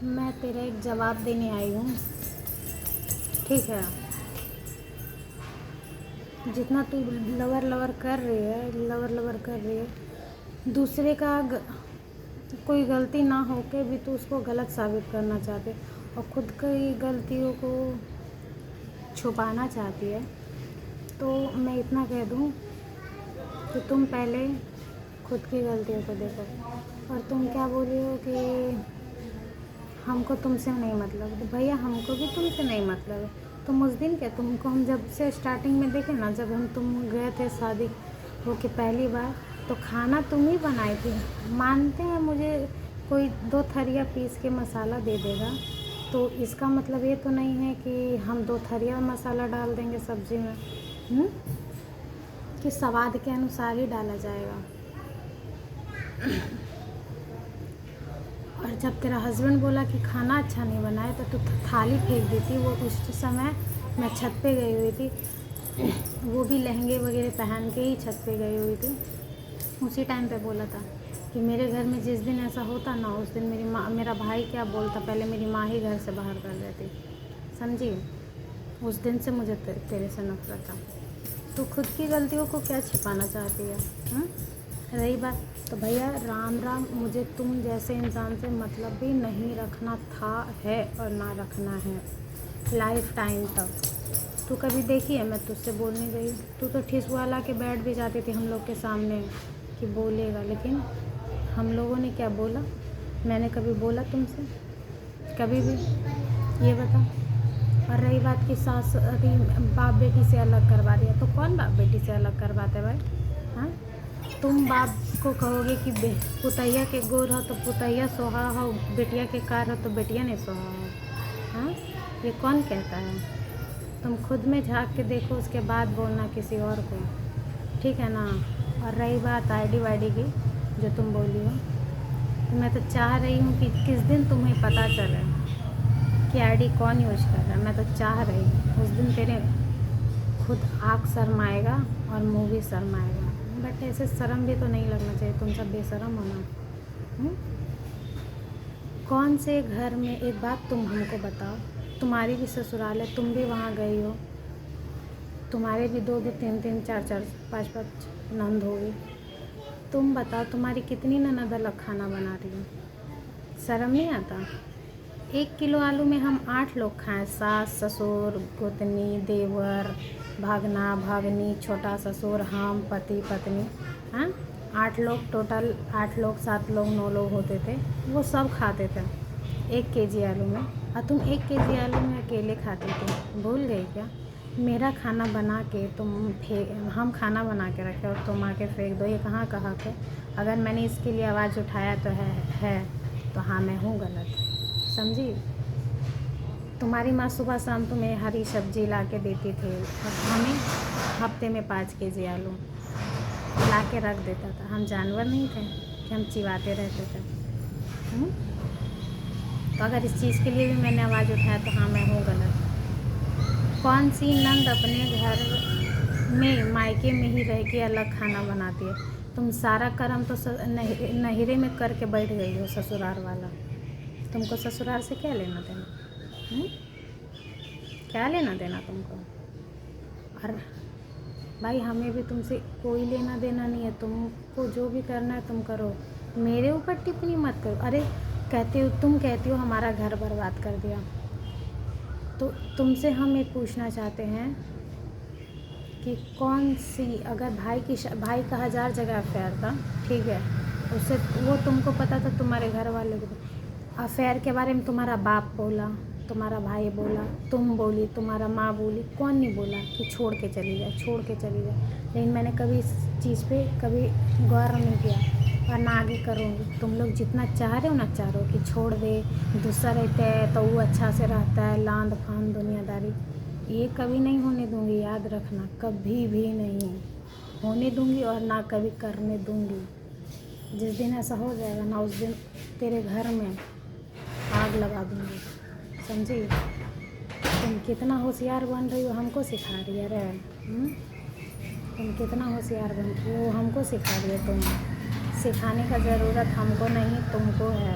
میں تیرا ایک جواب دینے آئی ہوں، ٹھیک ہے؟ جتنا تو لور کر رہی ہے دوسرے کا کوئی غلطی نہ ہو کے بھی تو اس کو غلط ثابت کرنا چاہتے اور خود کی غلطیوں کو چھپانا چاہتی ہے، تو میں اتنا کہہ دوں کہ تم پہلے خود کی غلطیوں کو دیکھو۔ اور تم کیا بول رہی ہو کہ ہم کو تم سے نہیں مطلب ہے؟ بھیا ہم کو بھی تم سے نہیں مطلب ہے۔ تم اس دن کیا تم کو ہم جب سے اسٹارٹنگ میں دیکھے نا، جب تم گئے تھے شادی ہو کے پہلی بار، تو کھانا تم ہی بنائی تھی۔ مانتے ہیں مجھے کوئی 2 تھریا پیس کے مسالہ دے دے گا تو اس کا مطلب یہ تو نہیں ہے کہ ہم 2 تھریا مسالہ ڈال دیں گے سبزی میں، کہ سواد کے انوسار ہی ڈالا جائے گا۔ اور جب تیرا ہسبینڈ بولا کہ کھانا اچھا نہیں بنا ہے تو تھالی پھینک دیتی۔ وہ اس سمے میں چھت پہ گئی ہوئی تھی، وہ بھی لہنگے وغیرہ پہن کے ہی چھت پہ گئی ہوئی تھی۔ اسی ٹائم پہ بولا تھا کہ میرے گھر میں جس دن ایسا ہوتا نا، اس دن میرا بھائی کیا بولتا، پہلے میری ماں ہی گھر سے باہر کر دیتی، سمجھی؟ اس دن سے مجھے تیرے سے نفرت تھا۔ تو خود کی غلطیوں کو کیا چھپانا چاہتی ہے؟ رہی بات تو بھیا رام مجھے تم جیسے انسان سے مطلب بھی نہیں رکھنا تھا، ہے اور نہ رکھنا ہے لائف ٹائم تک۔ تو کبھی دیکھی ہے میں تجھ سے بولنے گئی؟ تو ٹھیس والا کے بیٹھ بھی جاتی تھی ہم لوگ کے سامنے کہ بولے گا، لیکن ہم لوگوں نے کیا بولا؟ میں نے کبھی بولا تم سے؟ کبھی بھی؟ یہ بتا۔ اور رہی بات کہ ساس باپ بیٹی سے الگ کروا دیا، تو کون باپ بیٹی سے الگ کرواتے بھائی؟ ہاں، تم باپ کو کہو گے کہ پتیا کے گور ہو تو پتیا سوہا ہو، بیٹیا کے کار ہو تو بیٹیا نے سوہا ہو؟ ہاں، یہ کون کہتا ہے؟ تم خود میں جھانک کے دیکھو، اس کے بعد بولنا کسی اور کو، ٹھیک ہے نا؟ اور رہی بات آئی ڈی وائی ڈی کی جو تم بولی ہو، تو میں تو چاہ رہی ہوں کہ کس دن تمہیں پتہ چلے کہ آئی ڈی کون یوز کر رہا ہے۔ میں تو چاہ رہی ہوں اس دن تیرے خود آنکھ شرمائے گا اور منہ بھی شرمائے گا، بٹ ایسے شرم بھی تو نہیں لگنا چاہیے، تم سب بے شرم ہونا۔ کون سے گھر میں، ایک بات تم ہم کو بتاؤ، تمہاری بھی سسرال ہے، تم بھی وہاں گئی ہو، تمہارے بھی 2 3 4 5 نند ہوگی، تم بتاؤ تمہاری کتنی نند الگ کھانا بنا رہی ہیں؟ شرم نہیں آتا؟ 1 کلو آلو میں ہم 8 لوگ کھائیں، ساس سسر گوتنی دیور بھاگنا بھاگنی چھوٹا سسر ہم پتی پتنی، ہاں 8 لوگ ٹوٹل، 8 لوگ 7 لوگ 9 لوگ ہوتے تھے، وہ سب کھاتے تھے 1 kg آلو میں، اور تم 1 kg آلو میں اکیلے کھاتی تھی، بھول گئی کیا؟ میرا کھانا بنا کے ہم کھانا بنا کے رکھے اور تم آ کے پھینک دو، یہ کہاں کا حق ہے؟ اگر میں نے اس کے لیے آواز اٹھایا تو ہے تو ہاں میں ہوں غلط، سمجھی؟ تمہاری ماں صبح شام تمہیں ہری سبزی لا کے دیتی تھی اور ہمیں ہفتے میں 5 kg آلو لا کے رکھ دیتا تھا۔ ہم جانور نہیں تھے کہ ہم چباتے رہتے تھے؟ تو اگر اس چیز کے لیے بھی میں نے آواز اٹھایا تو ہاں میں ہوں غلط۔ کون سی نند اپنے گھر میں مائکے میں ہی رہ کے الگ کھانا بناتی ہے؟ تم سارا کرم تو نہرے میں کر کے بیٹھ گئی ہو، سسرال والا، تم کو سسرال سے کیا لینا دینا؟ کیا لینا دینا تم کو؟ اور بھائی ہمیں بھی تم سے کوئی لینا دینا نہیں ہے، تم کو جو بھی کرنا ہے تم کرو، میرے اوپر ٹپنی مت کرو۔ ارے تم کہتی ہو ہمارا گھر برباد کر دیا، تو تم سے ہم یہ پوچھنا چاہتے ہیں کہ کون سی، اگر بھائی کا 1000 جگہ افیئر تھا، ٹھیک ہے، اس سے وہ تم کو پتہ تھا، تمہارے گھر والے کو افیئر کے بارے میں تمہارا باپ بولا، تمہارا بھائی بولا، تم بولی، تمہارا ماں بولی، کون نہیں بولا کہ چھوڑ کے چلی جائے، چھوڑ کے چلی جائے؟ لیکن میں نے کبھی اس چیز پہ کبھی غور نہیں کیا اور نہ آگے کروں گی۔ تم لوگ جتنا چاہ رہے ہو نا، چاہ رہو کہ چھوڑ دے، دوسرا رہتا ہے تو وہ اچھا سے رہتا ہے، لاند پھاند دنیا داری، یہ کبھی نہیں ہونے دوں گی، یاد رکھنا، کبھی بھی نہیں ہونے دوں گی اور نہ کبھی کرنے دوں گی۔ جس دن ایسا ہو جائے گا نا، اس دن تیرے گھر میں آگ لگا دوں گی، سمجھی؟ تم کتنا ہوشیار بن رہی ہو، ہم کو سکھا رہی ہے رے؟ تم کتنا ہوشیار بن رہی ہو، ہم کو سکھا رہی ہے؟ تم سکھانے کا ضرورت ہم کو نہیں، تم کو ہے،